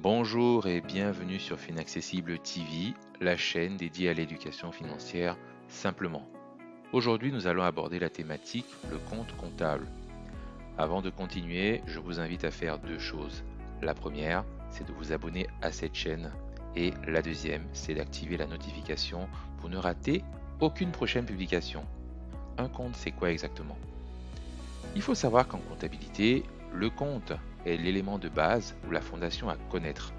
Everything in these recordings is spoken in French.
Bonjour et bienvenue sur Finaccessible TV, la chaîne dédiée à l'éducation financière simplement. Aujourd'hui, nous allons aborder la thématique le compte comptable. Avant de continuer, je vous invite à faire deux choses. La première, c'est de vous abonner à cette chaîne et la deuxième, c'est d'activer la notification pour ne rater aucune prochaine publication. Un compte, c'est quoi exactement? Il faut savoir qu'en comptabilité, le compte est l'élément de base ou la fondation à connaître.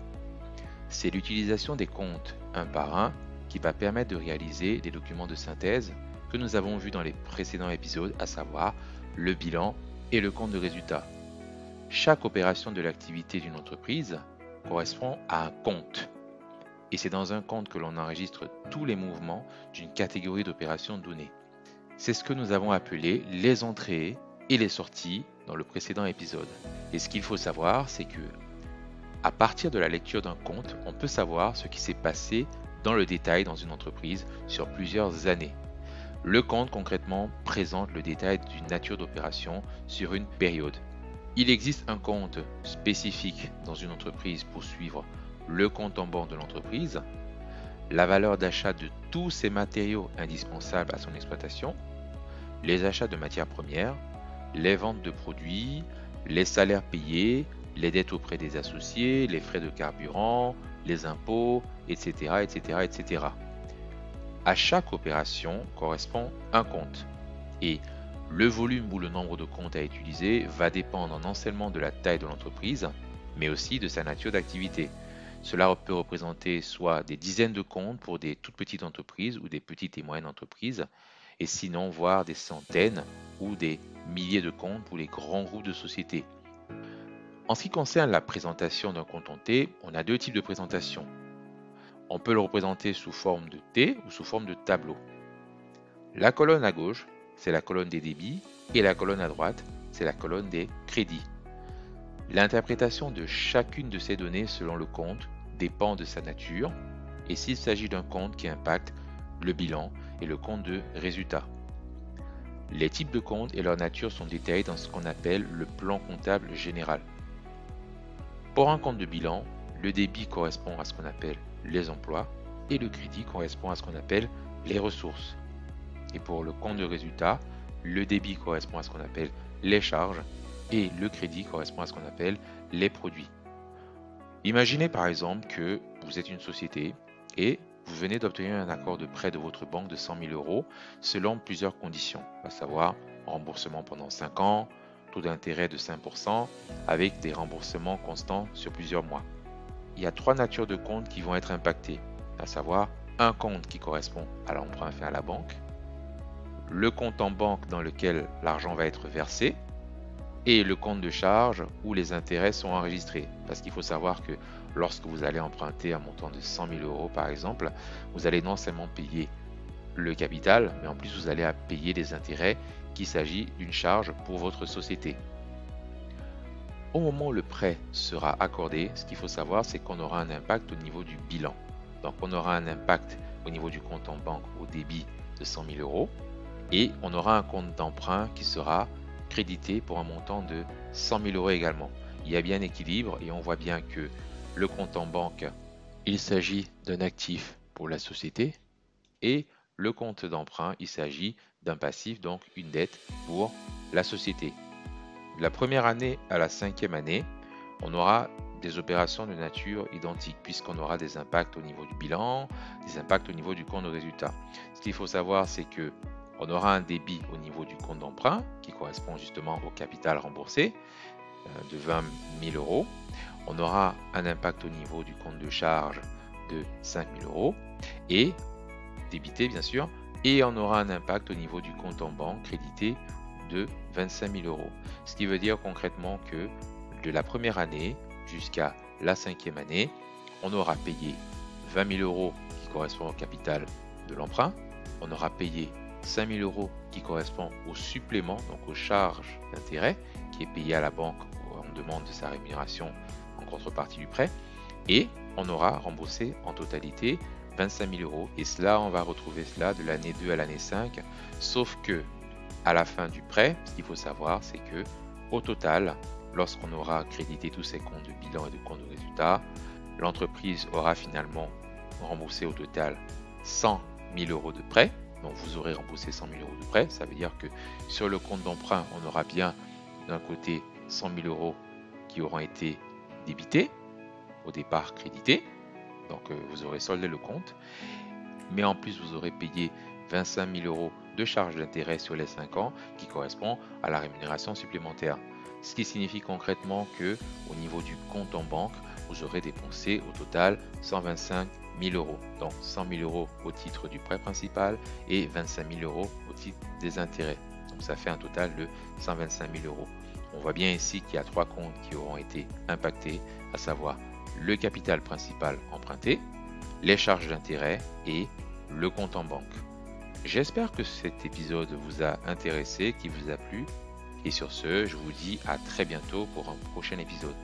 C'est l'utilisation des comptes un par un qui va permettre de réaliser des documents de synthèse que nous avons vus dans les précédents épisodes, à savoir le bilan et le compte de résultat. Chaque opération de l'activité d'une entreprise correspond à un compte. Et c'est dans un compte que l'on enregistre tous les mouvements d'une catégorie d'opérations données. C'est ce que nous avons appelé les entrées et les sorties dans le précédent épisode. Et ce qu'il faut savoir, c'est que à partir de la lecture d'un compte, on peut savoir ce qui s'est passé dans le détail dans une entreprise sur plusieurs années. Le compte concrètement présente le détail d'une nature d'opération sur une période. Il existe un compte spécifique dans une entreprise pour suivre le compte en banque de l'entreprise, la valeur d'achat de tous ces matériaux indispensables à son exploitation, les achats de matières premières, les ventes de produits, les salaires payés, les dettes auprès des associés, les frais de carburant, les impôts, etc., etc., etc. À chaque opération correspond un compte. Et le volume ou le nombre de comptes à utiliser va dépendre non seulement de la taille de l'entreprise, mais aussi de sa nature d'activité. Cela peut représenter soit des dizaines de comptes pour des toutes petites entreprises ou des petites et moyennes entreprises, et sinon voire des centaines ou des milliers de comptes pour les grands groupes de sociétés. En ce qui concerne la présentation d'un compte en T, on a deux types de présentation. On peut le représenter sous forme de T ou sous forme de tableau. La colonne à gauche, c'est la colonne des débits et la colonne à droite, c'est la colonne des crédits. L'interprétation de chacune de ces données selon le compte dépend de sa nature et s'il s'agit d'un compte qui impacte le bilan et le compte de résultat. Les types de comptes et leur nature sont détaillés dans ce qu'on appelle le plan comptable général. Pour un compte de bilan, le débit correspond à ce qu'on appelle les emplois et le crédit correspond à ce qu'on appelle les ressources. Et pour le compte de résultat, le débit correspond à ce qu'on appelle les charges et le crédit correspond à ce qu'on appelle les produits. Imaginez par exemple que vous êtes une société et vous venez d'obtenir un accord de prêt de votre banque de 100 000 euros selon plusieurs conditions, à savoir remboursement pendant 5 ans, taux d'intérêt de 5% avec des remboursements constants sur plusieurs mois. Il y a trois natures de comptes qui vont être impactées, à savoir un compte qui correspond à l'emprunt fait à la banque, le compte en banque dans lequel l'argent va être versé et le compte de charge où les intérêts sont enregistrés. Parce qu'il faut savoir que lorsque vous allez emprunter un montant de 100 000 euros par exemple, vous allez non seulement payer le capital, mais en plus vous allez payer les intérêts qu'il s'agit d'une charge pour votre société. Au moment où le prêt sera accordé, ce qu'il faut savoir, c'est qu'on aura un impact au niveau du bilan. Donc on aura un impact au niveau du compte en banque au débit de 100 000 euros et on aura un compte d'emprunt qui sera crédité pour un montant de 100 000 euros également. Il y a bien un équilibre et on voit bien que le compte en banque, il s'agit d'un actif pour la société et le compte d'emprunt, il s'agit d'un passif, donc une dette pour la société. De la première année à la cinquième année, on aura des opérations de nature identique puisqu'on aura des impacts au niveau du bilan, des impacts au niveau du compte de résultat. Ce qu'il faut savoir, c'est que on aura un débit au niveau du compte d'emprunt qui correspond justement au capital remboursé de 20 000 euros. On aura un impact au niveau du compte de charge de 5 000 euros et débité bien sûr, et on aura un impact au niveau du compte en banque crédité de 25 000 euros. Ce qui veut dire concrètement que de la première année jusqu'à la cinquième année, on aura payé 20 000 euros qui correspond au capital de l'emprunt, on aura payé 5 000 euros qui correspond au supplément, donc aux charges d'intérêt, qui est payé à la banque en demande de sa rémunération en contrepartie du prêt, et on aura remboursé en totalité 25 000 euros. Et cela, on va retrouver cela de l'année 2 à l'année 5, sauf que à la fin du prêt, ce qu'il faut savoir, c'est que au total, lorsqu'on aura crédité tous ces comptes de bilan et de comptes de résultat, l'entreprise aura finalement remboursé au total 100 000 euros de prêt. Donc vous aurez remboursé 100 000 euros de prêt. Ça veut dire que sur le compte d'emprunt, on aura bien d'un côté 100 000 euros qui auront été débités, au départ crédités. Donc vous aurez soldé le compte. Mais en plus, vous aurez payé 25 000 euros de charges d'intérêt sur les 5 ans qui correspond à la rémunération supplémentaire. Ce qui signifie concrètement que au niveau du compte en banque, vous aurez dépensé au total 125 000 euros. Donc 100 000 euros au titre du prêt principal et 25 000 euros au titre des intérêts. Donc ça fait un total de 125 000 euros. On voit bien ici qu'il y a 3 comptes qui auront été impactés, à savoir le capital principal emprunté, les charges d'intérêt et le compte en banque. J'espère que cet épisode vous a intéressé, qu'il vous a plu. Et sur ce, je vous dis à très bientôt pour un prochain épisode.